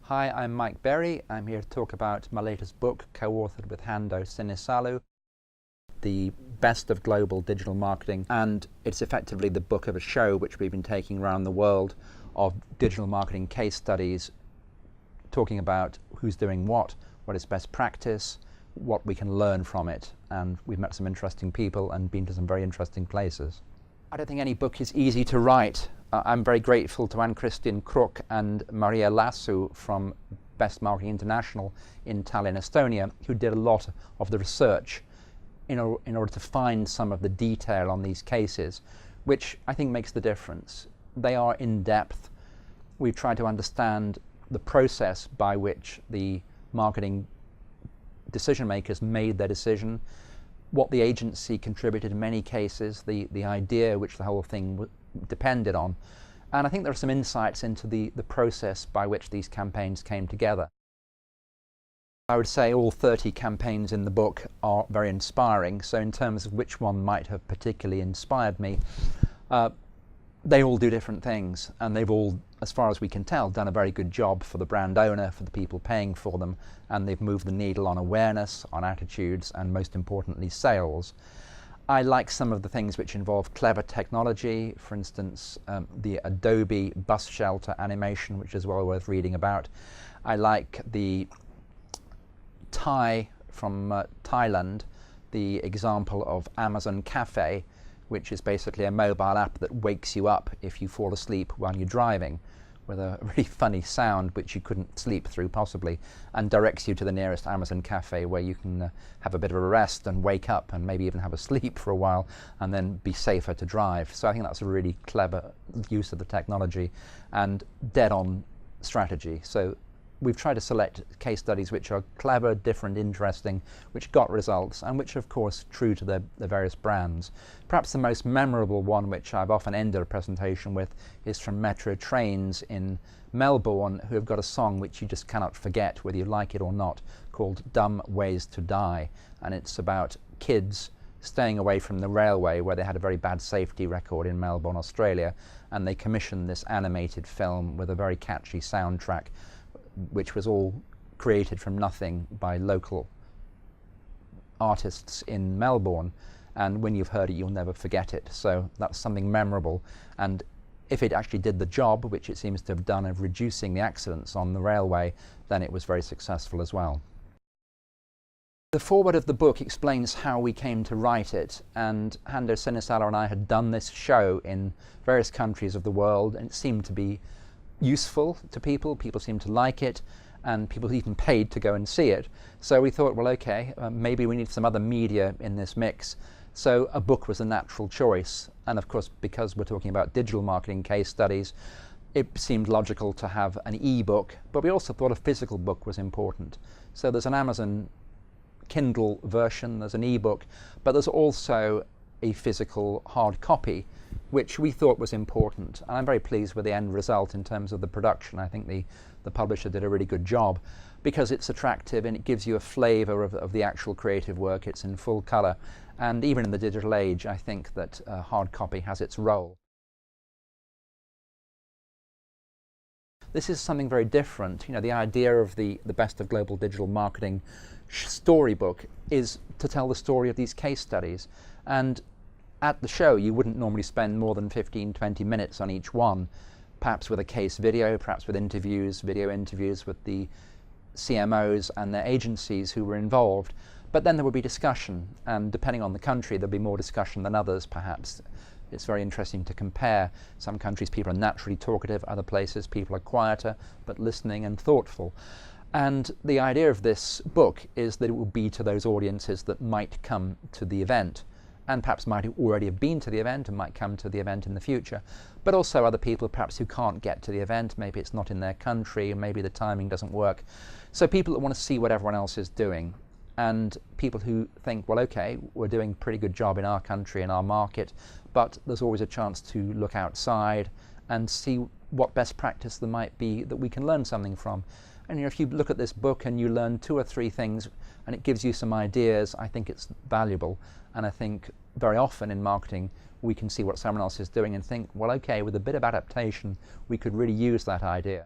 Hi, I'm Mike Berry. I'm here to talk about my latest book, co-authored with Hando Sinisalu, The Best of Global Digital Marketing. And it's effectively the book of a show which we've been taking around the world of digital marketing case studies, talking about who's doing what is best practice, what we can learn from it. And we've met some interesting people and been to some very interesting places. I don't think any book is easy to write. I'm very grateful to Ann-Christine Kruk and Maria Lasu from Best Marketing International in Tallinn, Estonia, who did a lot of the research in order to find some of the detail on these cases, which I think makes the difference. They are in depth. We've tried to understand the process by which the marketing decision makers made their decision, what the agency contributed in many cases, the idea which the whole thing depended on. And I think there are some insights into the process by which these campaigns came together. I would say all 30 campaigns in the book are very inspiring, so in terms of which one might have particularly inspired me, they all do different things, and they've all, as far as we can tell, done a very good job for the brand owner, for the people paying for them, and they've moved the needle on awareness, on attitudes, and most importantly, sales. I like some of the things which involve clever technology, for instance, the Adobe bus shelter animation, which is well worth reading about. I like the Thai from Thailand, the example of Amazon Cafe, which is basically a mobile app that wakes you up if you fall asleep while you're driving, with a really funny sound which you couldn't sleep through possibly, and directs you to the nearest Amazon Cafe where you can have a bit of a rest and wake up and maybe even have a sleep for a while and then be safer to drive. So I think that's a really clever use of the technology and dead-on strategy. So we've tried to select case studies which are clever, different, interesting, which got results, and which are of course true to the various brands. Perhaps the most memorable one, which I've often ended a presentation with, is from Metro Trains in Melbourne, who have got a song which you just cannot forget whether you like it or not, called Dumb Ways to Die. And it's about kids staying away from the railway, where they had a very bad safety record in Melbourne, Australia, and they commissioned this animated film with a very catchy soundtrack, which was all created from nothing by local artists in Melbourne, and when you've heard it you'll never forget it. So that's something memorable, and if it actually did the job, which it seems to have done, of reducing the accidents on the railway, then it was very successful as well. The foreword of the book explains how we came to write it, and Hando Sinisalu and I had done this show in various countries of the world, and it seemed to be useful to people. People seemed to like it, and people even paid to go and see it. So we thought, well, okay, maybe we need some other media in this mix. So a book was a natural choice. And of course, because we're talking about digital marketing case studies, it seemed logical to have an e-book, but we also thought a physical book was important. So there's an Amazon Kindle version, there's an e-book, but there's also a physical hard copy, which we thought was important. And I'm very pleased with the end result in terms of the production. I think the publisher did a really good job, because it's attractive and it gives you a flavour of the actual creative work. It's in full colour, and even in the digital age I think that hard copy has its role. This is something very different. You know, the idea of the Best of Global Digital Marketing Storybook is to tell the story of these case studies, and at the show you wouldn't normally spend more than 15-20 minutes on each one, perhaps with a case video, perhaps with interviews, video interviews with the CMOs and their agencies who were involved. But then there would be discussion, and depending on the country there'd be more discussion than others perhaps. It's very interesting to compare. Some countries people are naturally talkative, other places people are quieter but listening and thoughtful. And the idea of this book is that it will be to those audiences that might come to the event, and perhaps might already have been to the event and might come to the event in the future, but also other people perhaps who can't get to the event. Maybe it's not in their country, maybe the timing doesn't work. So people that want to see what everyone else is doing, and people who think, well, okay, we're doing a pretty good job in our country, in our market, but there's always a chance to look outside and see what best practice there might be that we can learn something from. And if you look at this book and you learn 2 or 3 things and it gives you some ideas, I think it's valuable. And I think very often in marketing we can see what someone else is doing and think, well, okay, with a bit of adaptation we could really use that idea.